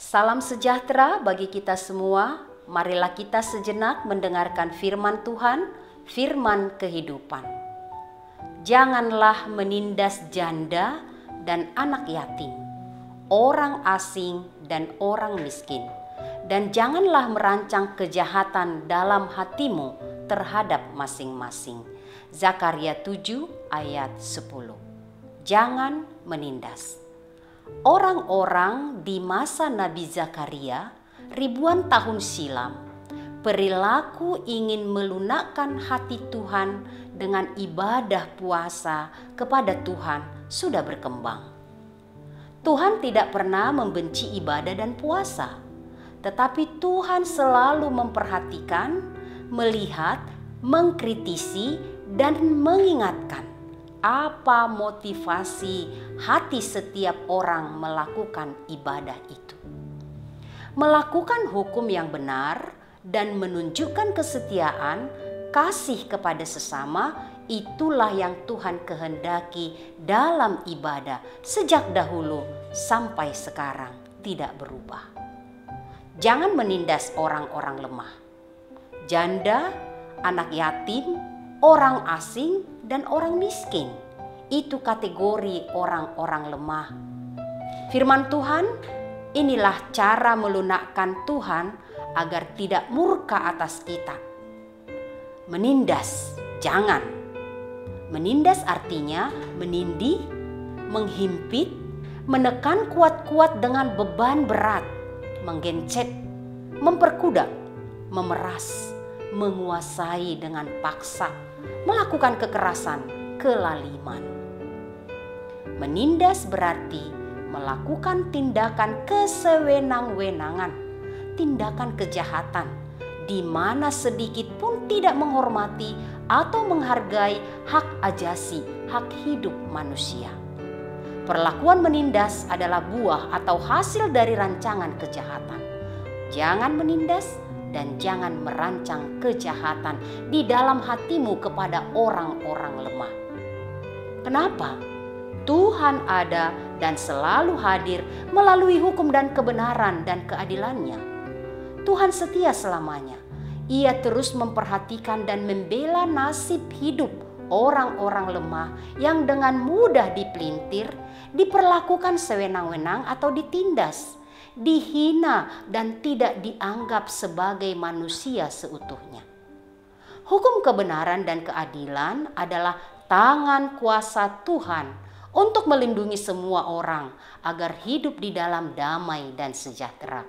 Salam sejahtera bagi kita semua. Marilah kita sejenak mendengarkan firman Tuhan, firman kehidupan. Janganlah menindas janda dan anak yatim, orang asing dan orang miskin, dan janganlah merancang kejahatan dalam hatimu terhadap masing-masing. Zakaria 7 ayat 10. Jangan menindas. Orang-orang di masa Nabi Zakaria ribuan tahun silam, perilaku ingin melunakkan hati Tuhan dengan ibadah puasa kepada Tuhan sudah berkembang. Tuhan tidak pernah membenci ibadah dan puasa, tetapi Tuhan selalu memperhatikan, melihat, mengkritisi, dan mengingatkan apa motivasi hati setiap orang melakukan ibadah itu. Melakukan hukum yang benar dan menunjukkan kesetiaan, kasih kepada sesama, itulah yang Tuhan kehendaki dalam ibadah sejak dahulu sampai sekarang tidak berubah. Jangan menindas orang-orang lemah, janda, anak yatim, orang asing, dan orang miskin. Itu kategori orang-orang lemah. Firman Tuhan, inilah cara melunakkan Tuhan agar tidak murka atas kita. Menindas, jangan. Menindas artinya menindih, menghimpit, menekan kuat-kuat dengan beban berat, menggencet, memperkudak, memeras, menguasai dengan paksa, melakukan kekerasan, kelaliman. Menindas berarti melakukan tindakan kesewenang-wenangan, tindakan kejahatan, di mana sedikit pun tidak menghormati atau menghargai hak ajasi, hak hidup manusia. Perlakuan menindas adalah buah atau hasil dari rancangan kejahatan. Jangan menindas dan jangan merancang kejahatan di dalam hatimu kepada orang-orang lemah. Kenapa? Tuhan ada dan selalu hadir melalui hukum dan kebenaran dan keadilannya. Tuhan setia selamanya. Ia terus memperhatikan dan membela nasib hidup orang-orang lemah yang dengan mudah dipelintir, diperlakukan sewenang-wenang atau ditindas, dihina dan tidak dianggap sebagai manusia seutuhnya. Hukum kebenaran dan keadilan adalah tangan kuasa Tuhan untuk melindungi semua orang agar hidup di dalam damai dan sejahtera.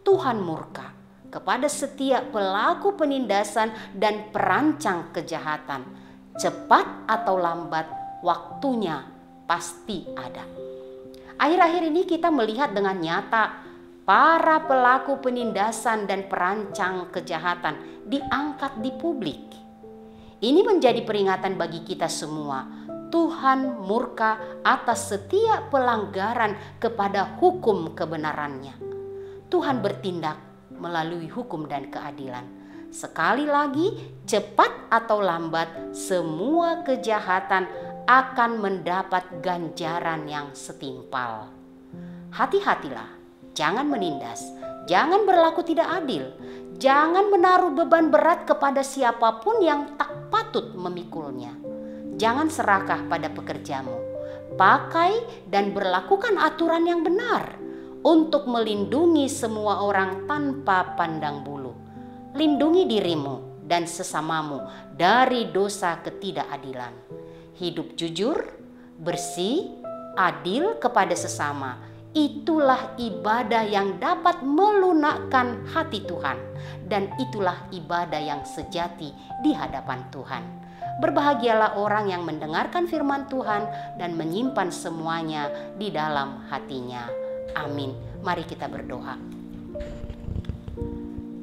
Tuhan murka kepada setiap pelaku penindasan dan perancang kejahatan. Cepat atau lambat, waktunya pasti ada. Akhir-akhir ini kita melihat dengan nyata para pelaku penindasan dan perancang kejahatan diangkat di publik. Ini menjadi peringatan bagi kita semua. Tuhan murka atas setiap pelanggaran kepada hukum kebenarannya. Tuhan bertindak melalui hukum dan keadilan. Sekali lagi, cepat atau lambat, semua kejahatan akan mendapat ganjaran yang setimpal. Hati-hatilah, jangan menindas, jangan berlaku tidak adil, jangan menaruh beban berat kepada siapapun yang tak patut memikulnya. Jangan serakah pada pekerjamu, pakai dan berlakukan aturan yang benar untuk melindungi semua orang tanpa pandang bulu. Lindungi dirimu dan sesamamu dari dosa ketidakadilan. Hidup jujur, bersih, adil kepada sesama. Itulah ibadah yang dapat melunakkan hati Tuhan. Dan itulah ibadah yang sejati di hadapan Tuhan. Berbahagialah orang yang mendengarkan firman Tuhan dan menyimpan semuanya di dalam hatinya. Amin. Mari kita berdoa.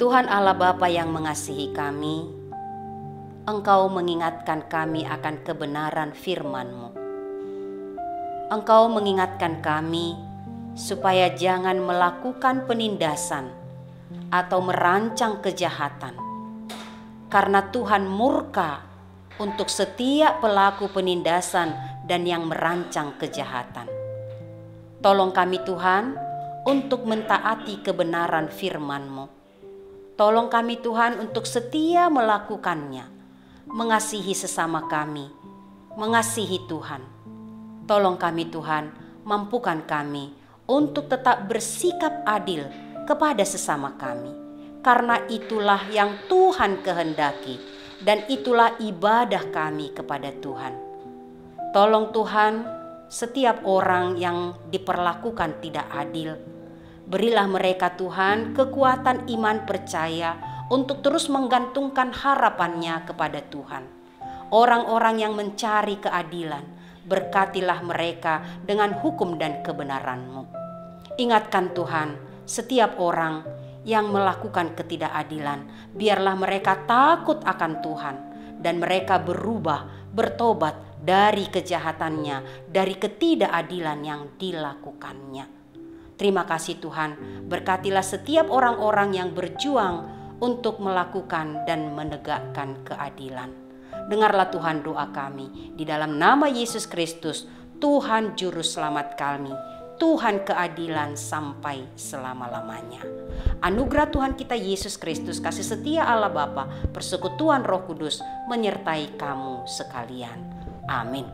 Tuhan Allah Bapa yang mengasihi kami, Engkau mengingatkan kami akan kebenaran firman-Mu. Engkau mengingatkan kami supaya jangan melakukan penindasan atau merancang kejahatan. Karena Tuhan murka untuk setiap pelaku penindasan dan yang merancang kejahatan. Tolong kami Tuhan untuk mentaati kebenaran firman-Mu. Tolong kami Tuhan untuk setia melakukannya, mengasihi sesama kami, mengasihi Tuhan. Tolong kami Tuhan, mampukan kami untuk tetap bersikap adil kepada sesama kami. Karena itulah yang Tuhan kehendaki dan itulah ibadah kami kepada Tuhan. Tolong Tuhan, setiap orang yang diperlakukan tidak adil, berilah mereka Tuhan kekuatan iman percaya untuk terus menggantungkan harapannya kepada Tuhan. Orang-orang yang mencari keadilan, berkatilah mereka dengan hukum dan kebenaran-Mu. Ingatkan Tuhan, setiap orang yang melakukan ketidakadilan, biarlah mereka takut akan Tuhan dan mereka berubah, bertobat dari kejahatannya, dari ketidakadilan yang dilakukannya. Terima kasih Tuhan, berkatilah setiap orang-orang yang berjuang untuk melakukan dan menegakkan keadilan. Dengarlah Tuhan doa kami, di dalam nama Yesus Kristus, Tuhan Juru Selamat kami, Tuhan keadilan sampai selama-lamanya. Anugerah Tuhan kita Yesus Kristus, kasih setia Allah Bapa, persekutuan Roh Kudus menyertai kamu sekalian. Amin.